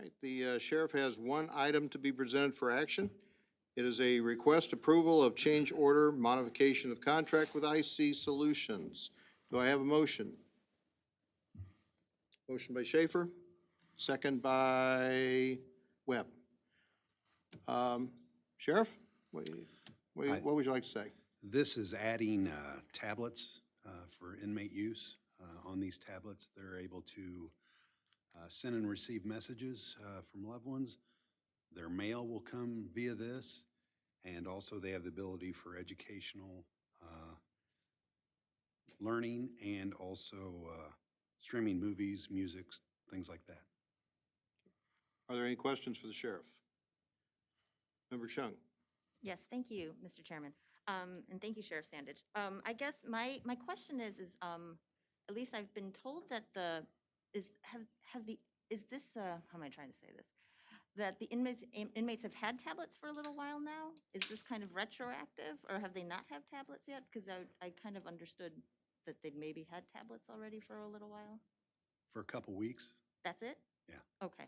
right, the sheriff has one item to be presented for action. It is a request approval of change order modification of contract with IC Solutions. Do I have a motion? Motion by Schaefer, second by Webb. Sheriff, what would you like to say? This is adding tablets for inmate use. On these tablets, they're able to send and receive messages from loved ones. Their mail will come via this, and also they have the ability for educational learning and also streaming movies, music, things like that. Are there any questions for the sheriff? Member Chung. Yes, thank you, Mr. Chairman. And thank you, Sheriff Sandage. I guess my question is at least I've been told that how am I trying to say this? That the inmates have had tablets for a little while now? Is this kind of retroactive, or have they not had tablets yet? Because I kind of understood that they'd maybe had tablets already for a little while. For a couple weeks? That's it? Yeah. Okay.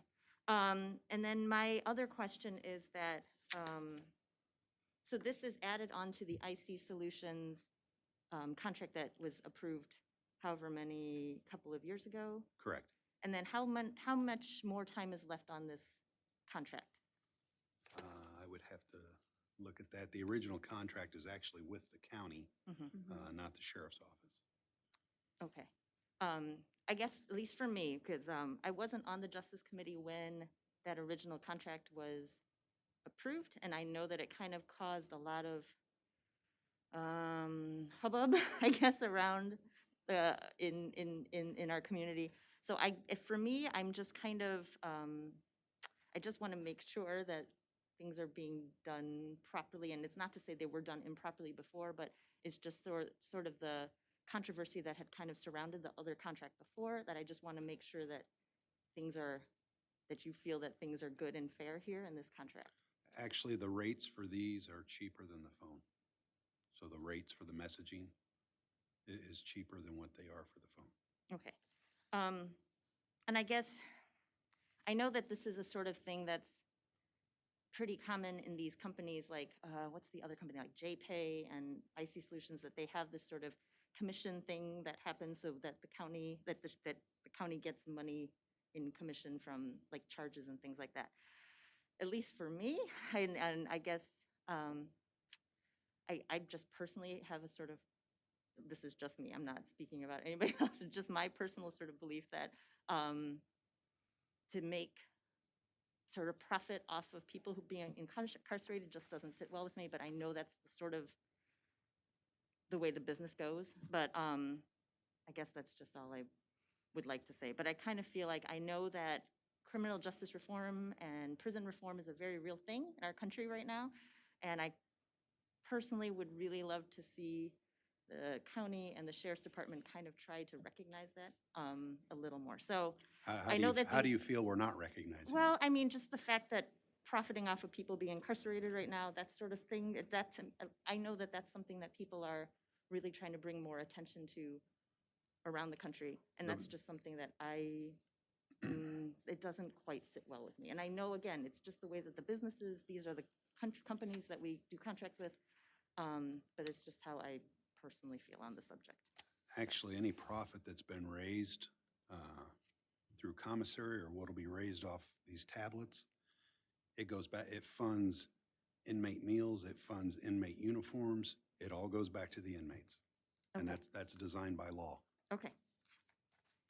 And then my other question is that, so this is added on to the IC Solutions contract that was approved however many, couple of years ago? Correct. And then how much more time is left on this contract? I would have to look at that. The original contract is actually with the county, not the sheriff's office. Okay. I guess, at least for me, because I wasn't on the Justice Committee when that original contract was approved, and I know that it kind of caused a lot of hubbub, I guess, around in our community. So for me, I'm just kind of, I just want to make sure that things are being done properly, and it's not to say they were done improperly before, but it's just sort of the controversy that had kind of surrounded the other contract before, that I just want to make sure that that you feel that things are good and fair here in this contract. Actually, the rates for these are cheaper than the phone. So the rates for the messaging is cheaper than what they are for the phone. Okay. And I guess, I know that this is a sort of thing that's pretty common in these companies like, what's the other company, like JPay and IC Solutions, that they have this sort of commission thing that happens so that the county, that the county gets money in commission from like charges and things like that. At least for me, and I guess I just personally have a sort of, this is just me, I'm not speaking about anybody else, it's just my personal sort of belief that to make sort of profit off of people who being incarcerated just doesn't sit well with me, but I know that's sort of the way the business goes. But I guess that's just all I would like to say. But I kind of feel like I know that criminal justice reform and prison reform is a very real thing in our country right now. And I personally would really love to see the county and the sheriff's department kind of try to recognize that a little more. So I know that how do you feel we're not recognizing? Well, I mean, just the fact that profiting off of people being incarcerated right now, that sort of thing, I know that that's something that people are really trying to bring more attention to around the country. And that's just something that it doesn't quite sit well with me. And I know, again, it's just the way that the businesses, these are the companies that we do contracts with, but it's just how I personally feel on the subject. Actually, any profit that's been raised through commissary or what'll be raised off these tablets, it goes back, it funds inmate meals, it funds inmate uniforms, it all goes back to the inmates. Okay. And that's designed by law. Okay.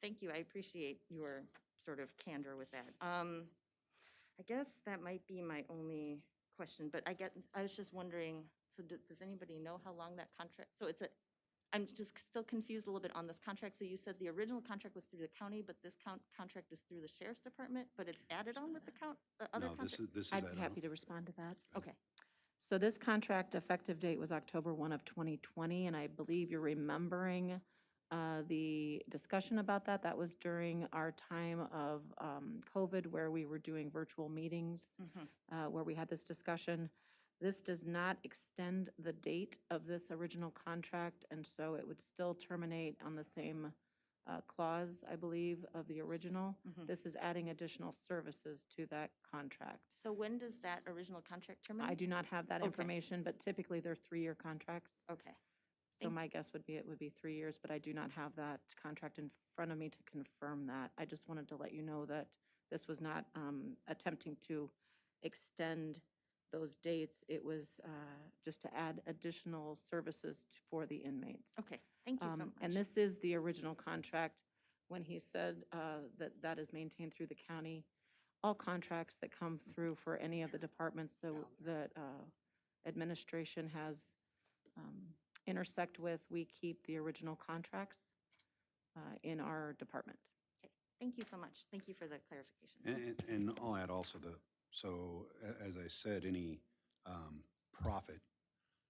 Thank you. I appreciate your sort of candor with that. I guess that might be my only question, but I was just wondering, so does anybody know how long that contract, so I'm just still confused a little bit on this contract. So you said the original contract was through the county, but this contract is through the sheriff's department, but it's added on with the other contract? This is I'd be happy to respond to that. Okay. So this contract effective date was October 1 of 2020, and I believe you're remembering the discussion about that. That was during our time of COVID, where we were doing virtual meetings, where we had this discussion. This does not extend the date of this original contract, and so it would still terminate on the same clause, I believe, of the original. Mhm. This is adding additional services to that contract. So when does that original contract terminate? I do not have that Okay. information, but typically they're 3-year contracts. Okay, So Thank- my guess would be it would be 3 years, but I do not have that contract in front of me to confirm that. I just wanted to let you know that this was not attempting to extend those dates. It was just to add additional services for the inmates. okay, thank you so much. And this is the original contract. When he said that that is maintained through the county, all contracts that come through for any of the departments that administration has intersect with, we keep the original contracts in our department. Thank you so much. Thank you for the clarification. And I'll add also so as I said, any profit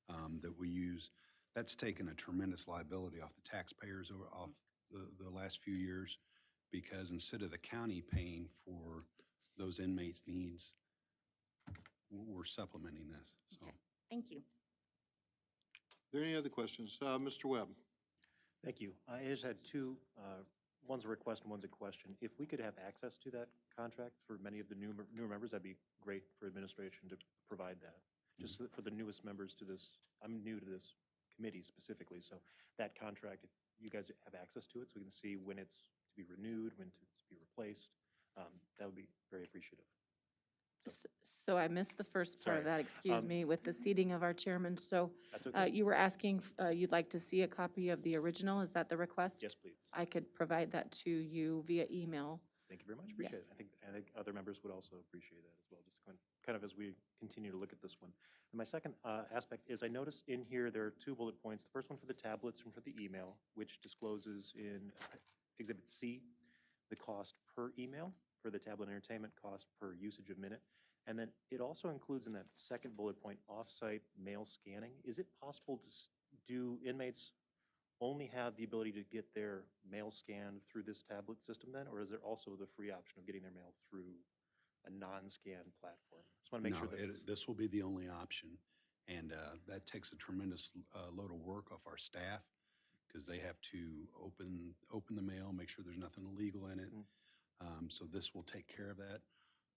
that we use, that's taken a tremendous liability off the taxpayers off the last few years, because instead of the county paying for those inmates' needs, we're supplementing this, so. Okay. Thank you. Are there any other questions? Mr. Webb? Thank you. I just had two, one's a request and one's a question. If we could have access to that contract for many of the newer members, that'd be great for administration to provide that. Just for the newest members to this, I'm new to this committee specifically, so that contract, if you guys have access to it, so we can see when it's to be renewed, when to be replaced, that would be very appreciative. So I missed the first part of Sorry. that, excuse me, with the seating of our chairman. So That's okay? you were asking, you'd like to see a copy of the original, is that the request? Yes, please. I could provide that to you via email. Thank you very much. Appreciate it. I think other members would also appreciate that as well, just kind of as we continue to look at this one. And my second aspect is I noticed in here there are 2 bullet points. The first one for the tablets and for the email, which discloses in Exhibit C the cost per email for the tablet entertainment, cost per usage of minute. And then it also includes in that second bullet point off-site mail scanning. Is it possible to do inmates only have the ability to get their mail scanned through this tablet system then, or is there also the free option of getting their mail through a non-scanned platform? Just want to make No, sure that this will be the only option, and that takes a tremendous load of work off our staff, because they have to open the mail, make sure there's nothing illegal in it. So this will take care of that.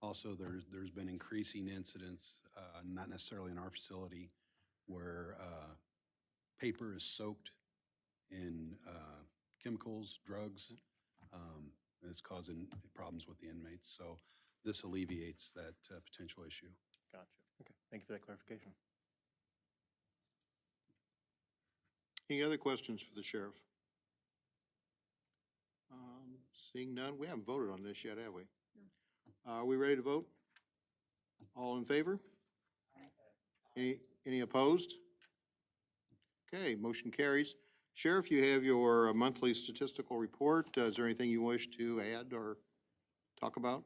Also, there's been increasing incidents, not necessarily in our facility, where paper is soaked in chemicals, drugs, and it's causing problems with the inmates. So this alleviates that potential issue. Gotcha. Okay. Thank you for that clarification. Any other questions for the sheriff? Seeing none, we haven't voted on this yet, have we? No. Are we ready to vote? All in favor? Any opposed? Okay, motion carries. Sheriff, you have your monthly statistical report. Is there anything you wish to add or talk about?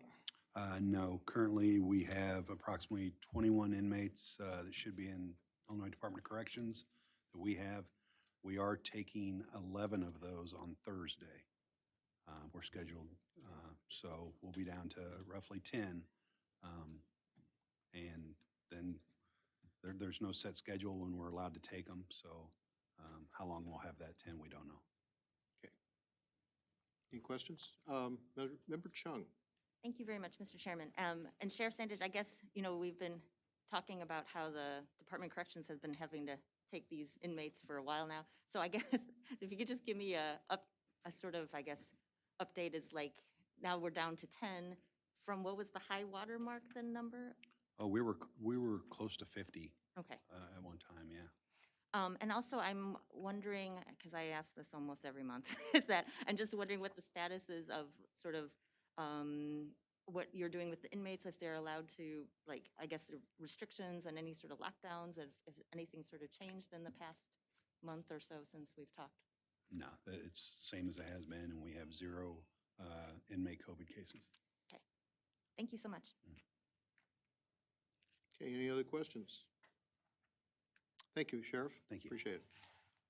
No, currently we have approximately 21 inmates that should be in Illinois Department of Corrections that we have. We are taking 11 of those on Thursday. We're scheduled, so we'll be down to roughly 10. And then there's no set schedule when we're allowed to take them, so how long we'll have that 10, we don't know. Okay. Any questions? Member Chung. Thank you very much, Mr. Chairman. And Sheriff Sandage, I guess, we've been talking about how the Department of Corrections has been having to take these inmates for a while now. So I guess if you could just give me a sort of, I guess, update is like, now we're down to 10 from what was the high water mark, the number? Oh, we were close to 50 Okay. at one time, yeah. And also I'm wondering, because I ask this almost every month, is that I'm just wondering what the status is of sort of what you're doing with the inmates, if they're allowed to, like, I guess the restrictions and any sort of lockdowns, if anything sort of changed in the past month or so since we've talked. No, it's same as it has been, and we have 0 inmate COVID cases. Okay. Thank you so much. Okay, any other questions? Thank you, Sheriff. Thank you. Appreciate it.